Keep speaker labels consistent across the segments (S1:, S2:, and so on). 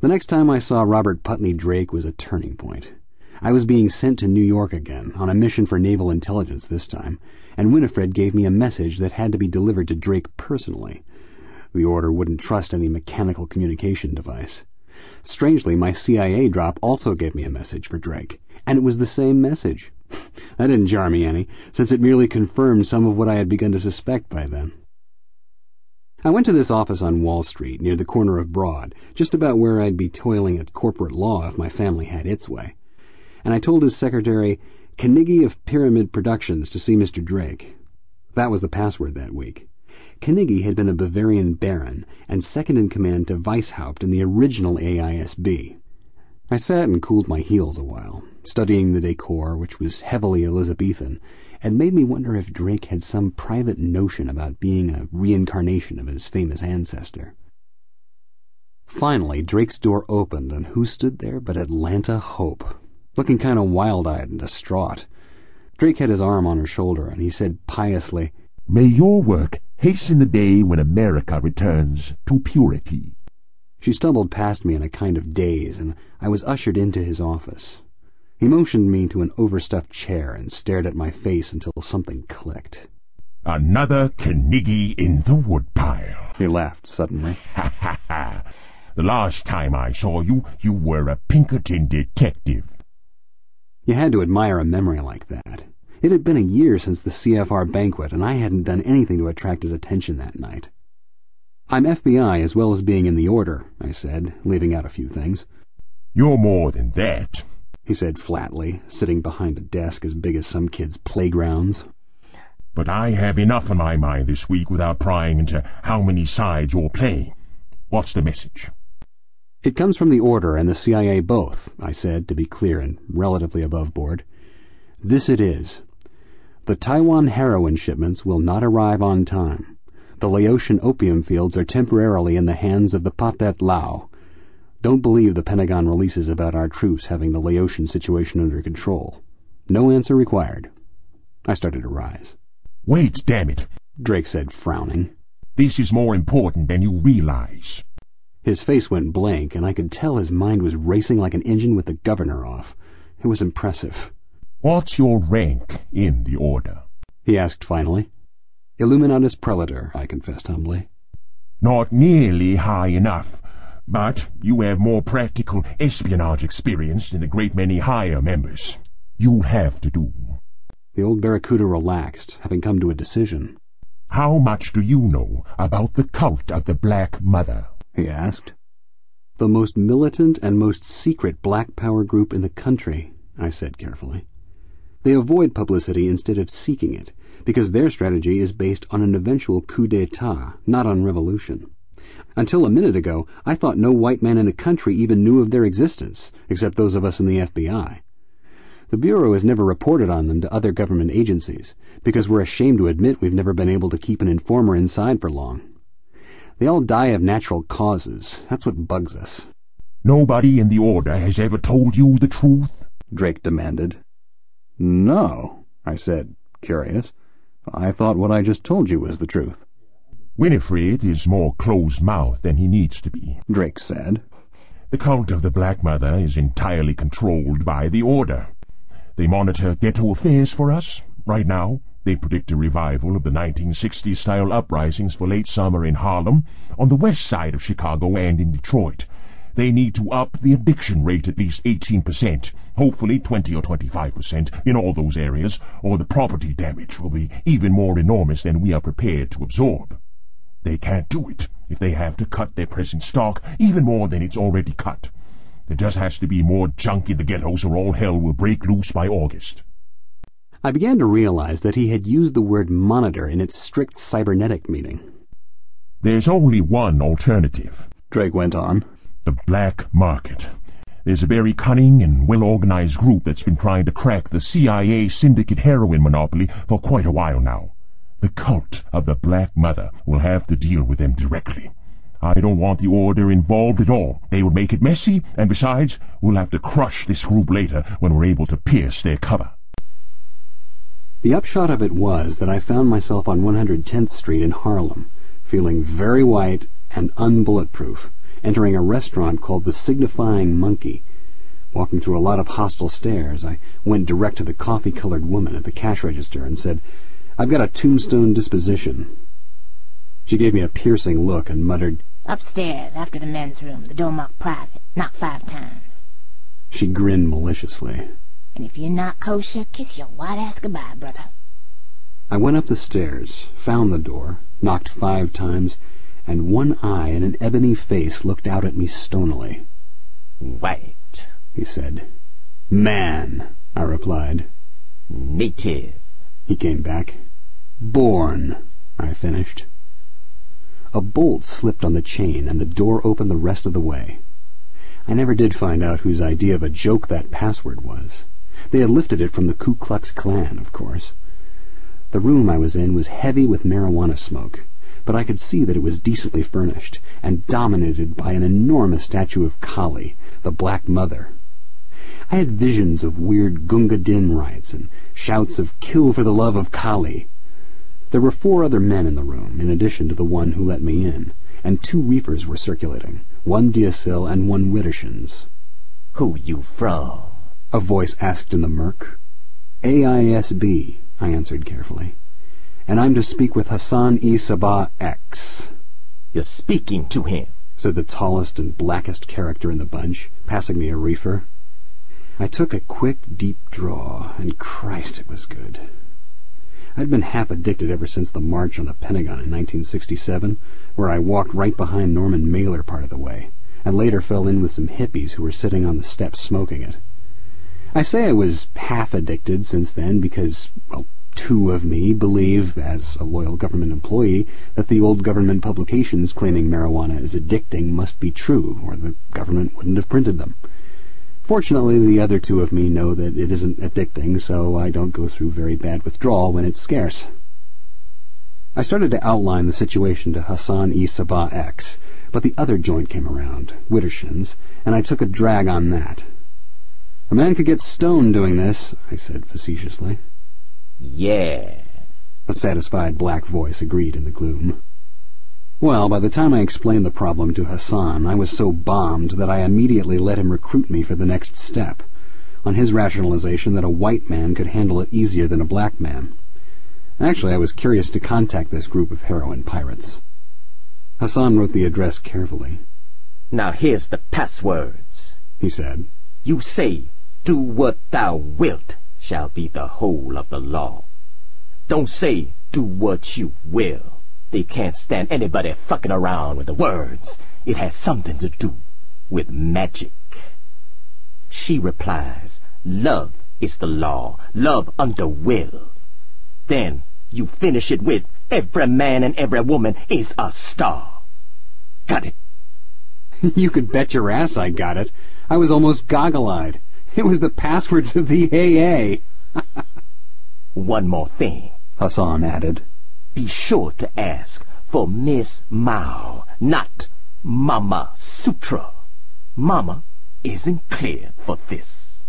S1: The next time I saw Robert Putney Drake was a turning point. I was being sent to New York again, on a mission for naval intelligence this time, and Winifred gave me a message that had to be delivered to Drake personally. The order wouldn't trust any mechanical communication device. Strangely, my CIA drop also gave me a message for Drake, and it was the same message. That didn't jar me any, since it merely confirmed some of what I had begun to suspect by then. I went to this office on Wall Street, near the corner of Broad, just about where I'd be toiling at corporate law if my family had its way. And I told his secretary, Carnegie of Pyramid Productions, to see Mr. Drake. That was the password that week. Carnegie had been a Bavarian baron and second in command to Weishaupt in the original AISB. I sat and cooled my heels a while, studying the decor, which was heavily Elizabethan, and made me wonder if Drake had some private notion about being a reincarnation of his famous ancestor. Finally, Drake's door opened, and who stood there but Atlanta Hope, looking kind of wild-eyed and distraught. Drake had his arm on her shoulder, and he said piously,
S2: "May your work hasten the day when America returns to purity."
S1: She stumbled past me in a kind of daze, and I was ushered into his office. He motioned me to an overstuffed chair and stared at my face until something clicked.
S2: "Another Carnegie in the woodpile,"
S1: he laughed suddenly.
S2: "Ha ha ha! The last time I saw you, you were a Pinkerton detective."
S1: You had to admire a memory like that. It had been a year since the CFR banquet, and I hadn't done anything to attract his attention that night. "I'm FBI as well as being in the order," I said, leaving out a few things.
S2: "You're more than that,"
S1: he said flatly, sitting behind a desk as big as some kids' playgrounds.
S2: "But I have enough on my mind this week without prying into how many sides you're playing. What's the message?"
S1: "It comes from the Order and the CIA both," I said, to be clear and relatively above board. "This it is. The Taiwan heroin shipments will not arrive on time. The Laotian opium fields are temporarily in the hands of the Pathet Lao. Don't believe the Pentagon releases about our troops having the Laotian situation under control. No answer required." I started to rise.
S2: "Wait, damn it,"
S1: Drake said, frowning.
S2: "This is more important than you realize."
S1: His face went blank, and I could tell his mind was racing like an engine with the governor off. It was impressive.
S2: "What's your rank in the order?"
S1: he asked finally. "Illuminatus Prelator," I confessed humbly.
S2: "Not nearly high enough, but you have more practical espionage experience than a great many higher members. You'll have to do."
S1: The old barracuda relaxed, having come to a decision.
S2: "How much do you know about the cult of the Black Mother?"
S1: he asked. "The most militant and most secret black power group in the country," I said carefully. "They avoid publicity instead of seeking it, because their strategy is based on an eventual coup d'etat, not on revolution. Until a minute ago, I thought no white man in the country even knew of their existence, except those of us in the FBI. The Bureau has never reported on them to other government agencies, because we're ashamed to admit we've never been able to keep an informer inside for long. They all die of natural causes. That's what bugs us."
S2: "Nobody in the Order has ever told you the truth?"
S1: Drake demanded. "No," I said, curious. "I thought what I just told you was the truth."
S2: "Winifred is more closed-mouthed than he needs to be,"
S1: Drake said.
S2: "The cult of the Black Mother is entirely controlled by the Order. They monitor ghetto affairs for us. Right now, they predict a revival of the 1960s-style uprisings for late summer in Harlem, on the west side of Chicago and in Detroit. They need to up the addiction rate at least 18%, hopefully 20 or 25% in all those areas, or the property damage will be even more enormous than we are prepared to absorb. They can't do it if they have to cut their present stock even more than it's already cut. There just has to be more junk in the ghettos or all hell will break loose by August."
S1: I began to realize that he had used the word monitor in its strict cybernetic meaning.
S2: "There's only one alternative,"
S1: Drake went on.
S2: "the black market. There's a very cunning and well-organized group that's been trying to crack the CIA syndicate heroin monopoly for quite a while now. The cult of the Black Mother will have to deal with them directly. I don't want the Order involved at all. They would make it messy, and besides, we'll have to crush this group later when we're able to pierce their cover."
S1: The upshot of it was that I found myself on 110th Street in Harlem, feeling very white and unbulletproof, entering a restaurant called the Signifying Monkey. Walking through a lot of hostile stares, I went direct to the coffee-colored woman at the cash register and said, "I've got a tombstone disposition." She gave me a piercing look and muttered,
S3: "Upstairs, after the men's room, the door marked private. Knock 5 times.
S1: She grinned maliciously.
S3: And if you're not kosher, kiss your white ass goodbye, brother."
S1: I went up the stairs, found the door, knocked 5 times, and one eye in an ebony face looked out at me stonily.
S4: "White,"
S1: he said. "Man," I replied.
S4: "Native,"
S1: he came back. "Born," I finished. A bolt slipped on the chain, and the door opened the rest of the way. I never did find out whose idea of a joke that password was. They had lifted it from the Ku Klux Klan, of course. The room I was in was heavy with marijuana smoke, but I could see that it was decently furnished and dominated by an enormous statue of Kali, the Black Mother. I had visions of weird Gunga Din rites and shouts of "kill for the love of Kali." There were 4 other men in the room, in addition to the one who let me in, and 2 reefers were circulating, 1 Deasil and 1 Widdershins.
S4: "Who you from?"
S1: a voice asked in the murk. "AISB," I answered carefully. "And I'm to speak with Hassan-e Sabah X."
S4: "You're speaking to him,"
S1: said the tallest and blackest character in the bunch, passing me a reefer. I took a quick, deep draw, and Christ, it was good. I'd been half addicted ever since the march on the Pentagon in 1967, where I walked right behind Norman Mailer part of the way, and later fell in with some hippies who were sitting on the steps smoking it. I say I was half addicted since then because, well, 2 of me believe, as a loyal government employee, that the old government publications claiming marijuana is addicting must be true, or the government wouldn't have printed them. Fortunately, the other 2 of me know that it isn't addicting, so I don't go through very bad withdrawal when it's scarce. I started to outline the situation to Hassan-e Sabah X, but the other joint came around, Widdershins, and I took a drag on that. "A man could get stoned doing this," I said facetiously.
S4: "Yeah,"
S1: a satisfied black voice agreed in the gloom. Well, by the time I explained the problem to Hassan, I was so bombed that I immediately let him recruit me for the next step, on his rationalization that a white man could handle it easier than a black man. Actually, I was curious to contact this group of heroin pirates. Hassan wrote the address carefully.
S4: "Now here's the passwords,"
S1: he said.
S4: "You say, 'Do what thou wilt,' shall be the whole of the law. Don't say, 'Do what you will.' They can't stand anybody fucking around with the words. It has something to do with magic." She replies, "Love is the law, love under will." Then you finish it with, "Every man and every woman is a star." Got it?
S1: You could bet your ass I got it. I was almost goggle-eyed. It was the passwords of the AA.
S4: "One more thing,"
S1: Hassan added.
S4: "Be sure to ask for Miss Mao, not Mama Sutra. Mama isn't cleared for this."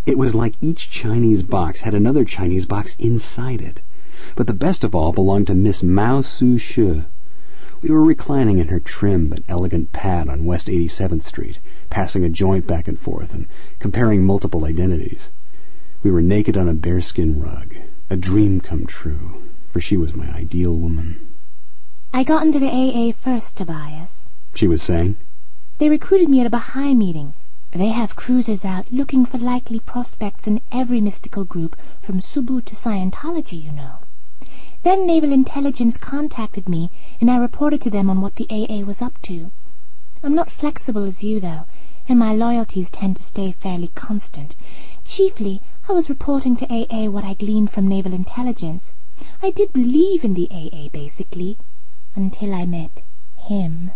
S1: It was like each Chinese box had another Chinese box inside it. But the best of all belonged to Miss Mao Su She. We were reclining in her trim but elegant pad on West 87th Street, passing a joint back and forth and comparing multiple identities. We were naked on a bearskin rug, a dream come true, for she was my ideal woman.
S3: I got into the AA first, Tobias,
S1: She was saying.
S3: They recruited me at a Baha'i meeting. They have cruisers out looking for likely prospects in every mystical group, from Subu to Scientology, you know. Then Naval Intelligence contacted me, and I reported to them on what the AA was up to. I'm not flexible as you, though, and my loyalties tend to stay fairly constant. Chiefly, I was reporting to AA what I gleaned from Naval Intelligence. I did believe in the AA, basically, until I met him.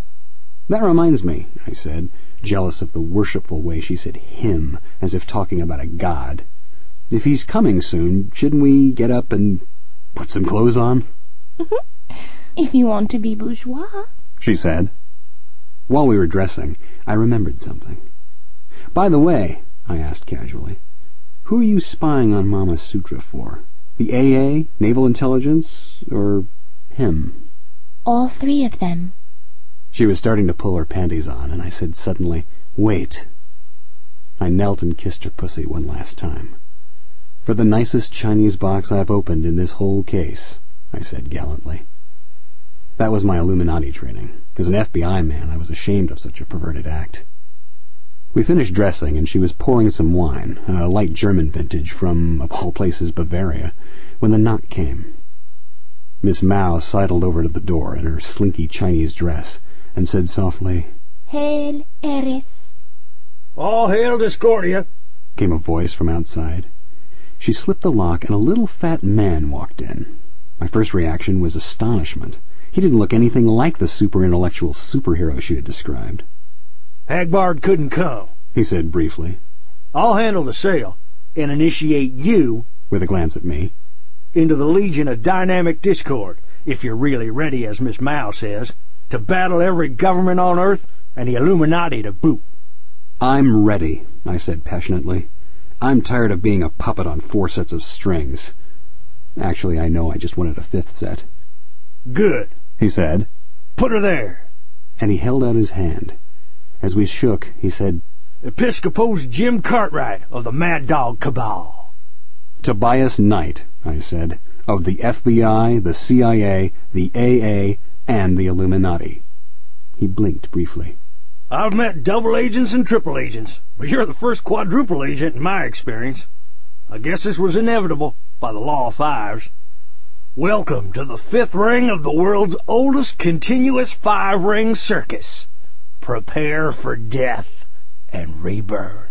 S1: That reminds me, I said, jealous of the worshipful way she said him, as if talking about a god. If he's coming soon, shouldn't we get up and put some clothes on?
S3: If you want to be bourgeois,
S1: she said. While we were dressing, I remembered something. By the way, I asked casually, who are you spying on Mama Sutra for? The AA, Naval Intelligence, or him?
S3: all three of them.
S1: She was starting to pull her panties on, and I said suddenly, "Wait." I knelt and kissed her pussy one last time. "For the nicest Chinese box I've opened in this whole case," I said gallantly. That was my Illuminati training. As an FBI man, I was ashamed of such a perverted act. We finished dressing, and she was pouring some wine, a light German vintage from, of all places, Bavaria, when the knock came. Miss Mao sidled over to the door in her slinky Chinese dress and said softly,
S3: "Hail, Eris."
S5: "All hail Discordia,"
S1: came a voice from outside. She slipped the lock, and a little fat man walked in. My first reaction was astonishment. He didn't look anything like the super-intellectual superhero she had described.
S5: "Hagbard couldn't come,"
S1: he said briefly,
S5: "I'll handle the sale and initiate you,"
S1: with a glance at me,
S5: "into the Legion of Dynamic Discord, if you're really ready, as Miss Mao says, to battle every government on Earth and the Illuminati to boot."
S1: "I'm ready," I said passionately. "I'm tired of being a puppet on 4 sets of strings. Actually, I know I just wanted a 5th set."
S5: "Good,"
S1: he said.
S5: "Put her there."
S1: And he held out his hand. As we shook, he said,
S5: "Episcopos Jim Cartwright of the Mad Dog Cabal."
S1: "Tobias Knight," I said, "of the FBI, the CIA, the AA, and the Illuminati." He blinked briefly.
S5: "I've met double agents and triple agents, but you're the first quadruple agent in my experience. I guess this was inevitable, by the law of 5s. Welcome to the 5th ring of the world's oldest continuous 5-ring circus. Prepare for death and rebirth."